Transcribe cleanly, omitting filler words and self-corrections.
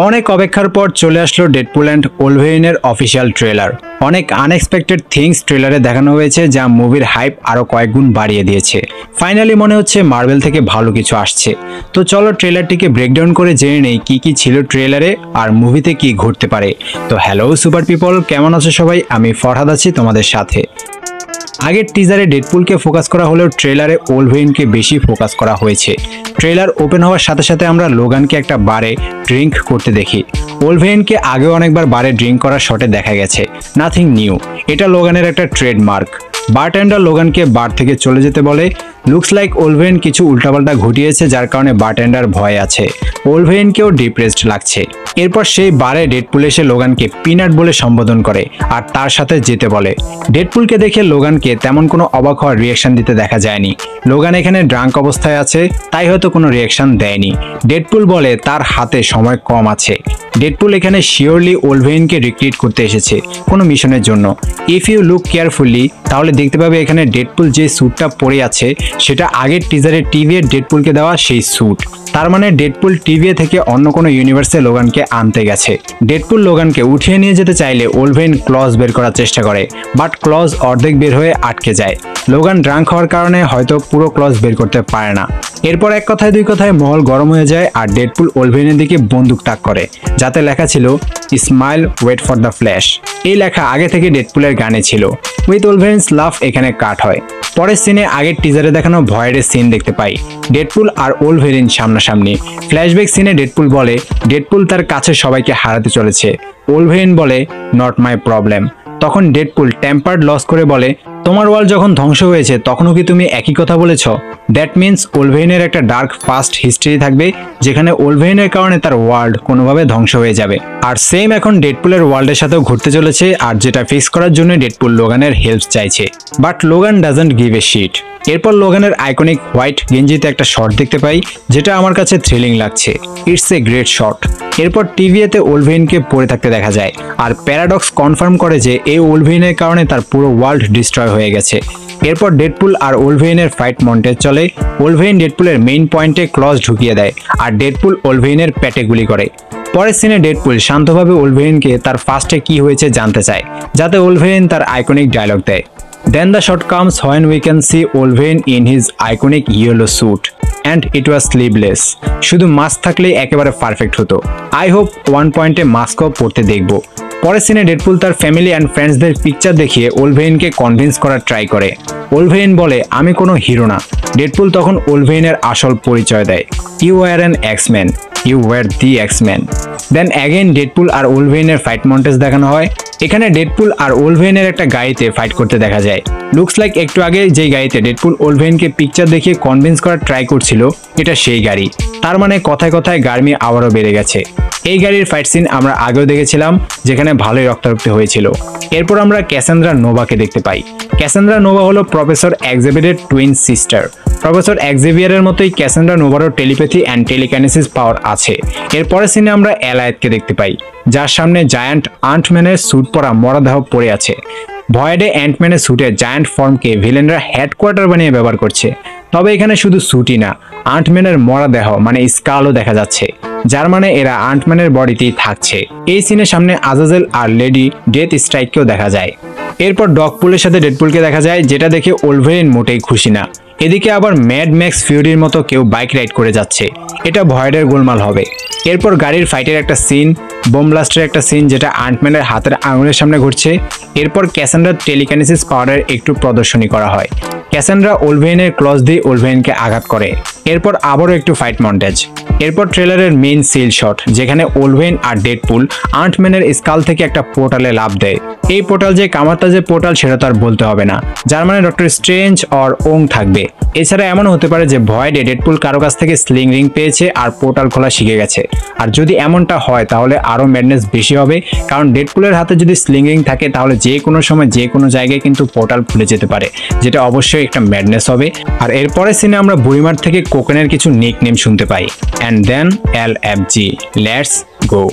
অনেক অপেক্ষার পর চলে আসলো ডেডপুল অ্যান্ড ওলভেরিনের অফিসিয়াল ট্রেলার। অনেক আনএক্সপেক্টেড থিংস ট্রেলারে দেখানো হয়েছে যা মুভির হাইপ আরো কয়েক গুণ বাড়িয়ে দিয়েছে। ফাইনালি মনে হচ্ছে মার্ভেল থেকে ভালো কিছু আসছে। তো চলো ট্রেলারটিকে ব্রেকডাউন করে জেনে নেই কি কি ছিল ট্রেলারে আর মুভিতে কি ঘটতে পারে। তো হ্যালো সুপার পিপল, কেমন আছো সবাই? আমি ফরহাদ আছি তোমাদের সাথে। আগের টিজারে ডেডপুলকে ফোকাস করা হলেও ট্রেলারে ওলভেরিনকে বেশি ফোকাস করা হয়েছে। ট্রেলার ওপেন হওয়ার সাথে সাথে আমরা লোগানকে একটা বারে ড্রিঙ্ক করতে দেখি। ওলভেরিনকে আগেও অনেকবার বারে ড্রিঙ্ক করার শটে দেখা গেছে, নাথিং নিউ। এটা লোগানের একটা ট্রেডমার্ক। বারটেন্ডার লোগানকে বার থেকে চলে যেতে বলে। লুকস লাইক ওলভেরিন কিছু উল্টাপাল্টা ঘটিয়েছে যার কারণে বারটেন্ডার ভয় আছে। ওলভেরিনকেও ডিপ্রেসড লাগছে। এরপর সেই বারে ডেডপুল এসে লোগানকে পিনাট বলে সম্বোধন করে আর তার সাথে যেতে বলে। ডেডপুলকে দেখে লোগানকে তেমন কোনো অবাক হওয়ার রিয়াকশন দিতে দেখা যায়নি। লোগান এখানে ড্রাঙ্ক অবস্থায় আছে, তাই হয়তো কোনো রিয়াকশন দেয়নি। ডেডপুল বলে তার হাতে সময় কম আছে। ডেডপুল এখানে শিওরলি ওলভেরিনকে রিক্রিট করতে এসেছে কোনো মিশনের জন্য। ইফ ইউ লুক কেয়ারফুলি তাহলে দেখতে পাবে এখানে ডেডপুল যে স্যুটটা পরে আছে সেটা আগের টিজারে টিভিএ ডেডপুলকে দেওয়া সেই স্যুট। তার মানে ডেডপুল টিভিএ থেকে অন্য কোনো ইউনিভার্সে লোগানকে আনতে গেছে। ডেডপুল লোগানকে উঠিয়ে নিয়ে যেতে চাইলে ওলভেরিন ক্লজ বের করার চেষ্টা করে, বাট ক্লজ অর্ধেক বের হয়ে আটকে যায়। লোগান ড্রাঙ্ক হওয়ার কারণে হয়তো পুরো ক্লজ বের করতে পারে না। এরপর এক কথায় দুই কথায় মহল গরম হয়ে যায় আর ডেডপুল ওলভেরিনের দিকে বন্দুক তাক করে, যাতে লেখা ছিল smile wait for the flash. এই লেখা আগে থেকে ডেডপুলের গানে ছিল। উইথ ওলভেরিনস লাফ এখানে কাট হয়। পরের সিনে আগের টিজারে দেখানো ভয়ের সিন দেখতে পাই, ডেডপুল আর ওলভেরিন সামনাসামনি। ফ্ল্যাশব্যাক সিনে ডেডপুল বলে ডেডপুল তার কাছে সবাইকে হারাতে চলেছে। ওলভেরিন বলে নট মাই প্রবলেম। তখন ডেডপুল টেম্পার্ড লস করে বলে তোমার ওয়ার্ল্ড যখন ধ্বংস হয়েছে তখনও কি তুমি একই কথা বলেছ? দ্যাট মিনস ওলভেরিনের একটা ডার্ক পাস্ট হিস্ট্রি থাকবে যেখানে ওলভেরিনের কারণে তার ওয়ার্ল্ড কোনোভাবে ধ্বংস হয়ে যাবে। আর সেম এখন ডেডপুলের ওয়ার্ল্ডের সাথেও ঘটতে চলেছে, আর যেটা ফিক্স করার জন্য ডেডপুল লোগানের হেল্প চাইছে। But Logan doesn't give a shit. এরপর লোগানের আইকনিক হোয়াইট গেঞ্জিতে একটা শট দেখতে পাই যেটা আমার কাছে থ্রিলিং লাগছে। It's a great shot. এরপর টিভিএতে ওলভেরিনকে পড়ে থাকতে দেখা যায় আর প্যারাডক্স কনফার্ম করে যে এই ওলভেরিনের কারণে তার পুরো ওয়ার্ল্ড ডিস্ট্রয় হয়ে গেছে। এরপর ডেডপুল আর ওলভেরিনের ফাইট মন্টেজ চলে। ওলভেরিন ডেডপুলের মেইন পয়েন্টে ক্লজ ঢুকিয়ে দেয় আর ডেডপুল ওলভেরিনের পেটে গুলি করে। পরের সিনে ডেডপুল শান্তভাবে ওলভেরিনকে তার ফার্স্টে কি হয়েছে জানতে চায়, যাতে ওলভেরিন তার আইকনিক ডায়লগ দেয়। Then the shot comes when we can see Wolverine in his iconic yellow suit and it was sleeveless. শুধু মাস্ক থাকলে একেবারে পারফেক্ট হতো। আই হোপ ওয়ান পয়েন্টে মাস্কও পড়তে দেখব। পরের সিনে ডেডপুল তার ফ্যামিলি অ্যান্ড ফ্রেন্ডসদের পিকচার দেখিয়ে ওলভেরিনকে কনভিন্স করার ট্রাই করে। ওলভেরিন বলে আমি কোনো হিরো না। ডেডপুল তখন ওলভেরিনের আসল পরিচয় দেয়, you were an X-Man, you were the X-Man. Then again Deadpool আর ওলভেরিনের ফাইট মন্টেজ দেখানো হয়। এখানে ডেডপুল আর ওলভেরিনের একটা গাড়িতে ফাইট করতে দেখা যায়। লুকস লাইক একটু আগে যেই গাড়িতে ডেডপুল ওলভেরিনকে পিকচার দেখিয়ে কনভিন্স করার ট্রাই করছিল এটা সেই গাড়ি। তার মানে কথায় কথায় গার্মি আবারও বেড়ে গেছে। এই গাড়ির ফাইট সিন আমরা আগেও দেখেছিলাম যেখানে ভালোই রক্তারক্তি হয়েছিল। এরপর আমরা ক্যাসান্দ্রা নোভাকে দেখতে পাই। ক্যাসান্দ্রা নোভা হলো প্রফেসর এক্সেভিয়ারের টুইন সিস্টার। প্রফেসর এক্সেভিয়ারের মতোই ক্যাসান্দ্রা নোভারও টেলিপ্যাথি অ্যান্ড টেলিকাইনেসিস পাওয়ার আছে। এরপরের সিনে আমরা এলায়েতকে দেখতে পাই, যার সামনে জায়ান্ট আন্টম্যানের স্যুট পরা মরদেহ পড়ে আছে। ভয়েডে অ্যান্টম্যানের স্যুটের জায়ান্ট ফর্মকে ভিলেনরা হেডকোয়ার্টার বানিয়ে ব্যবহার করছে। তবে এখানে শুধু স্যুটই না, আন্টম্যানের মরদেহ মানে স্কালও দেখা যাচ্ছে, যার মানে এরা আন্টম্যানের বডিতেই থাকছে। এই সিনের সামনে আজাজেল আর লেডি ডেথ স্ট্রাইককেও দেখা যায়। এরপর ডগপুলের সাথে ডেডপুলকে দেখা যায়, যেটা দেখে ওলভেরিন মোটেই খুশি না। এদিকে আবার ম্যাড ম্যাক্স ফিউরির মতো কেউ বাইক রাইড করে যাচ্ছে, এটা ভয়েডের গোলমাল হবে। এরপর গাড়ির ফাইটের একটা সিন, বোম ব্লাস্টের একটা সিন যেটা আন্টম্যানের হাতের আঙুলের সামনে ঘটছে। এরপর ক্যাসান্দ্রার টেলিকাইনেসিস পাওয়ারের একটু প্রদর্শনী করা হয়। ক্যাসান্দ্রা ওলভেরিনের ক্লজ দিয়ে ওলভেরিনকে আঘাত করে। এরপর আবারও একটু ফাইট মন্টেজ। এরপর ট্রেলারের মেইন সিল শট যেখানে ওলভেরিন আর ডেডপুল আন্টম্যানের স্কাল থেকে একটা পোর্টালে লাফ দেয়। এই পোর্টাল যে কামাতা যে পোর্টাল সেটা তো আর বলতে হবে না, যার মানে ডক্টর স্ট্রেঞ্জ অর ওং থাকবে। এছাড়া এমন হতে পারে যে ভয়েডে ডেডপুল কারো কাছ থেকে স্লিং রিং পেয়েছে আর পোর্টাল খোলা শিখে গেছে। আর যদি এমনটা হয় তাহলে আরো ম্যাডনেস বেশি হবে, কারণ ডেডপুলের হাতে যদি স্লিং রিং থাকে তাহলে যে কোনো সময় যে কোনো জায়গায় কিন্তু পোর্টাল খুলে যেতে পারে, যেটা অবশ্যই একটা ম্যাডনেস হবে। আর এরপরে সিনে আমরা বুড়িমার থেকে কোকেনের কিছু নিক নেম শুনতে পাই, and then LFG, let's go.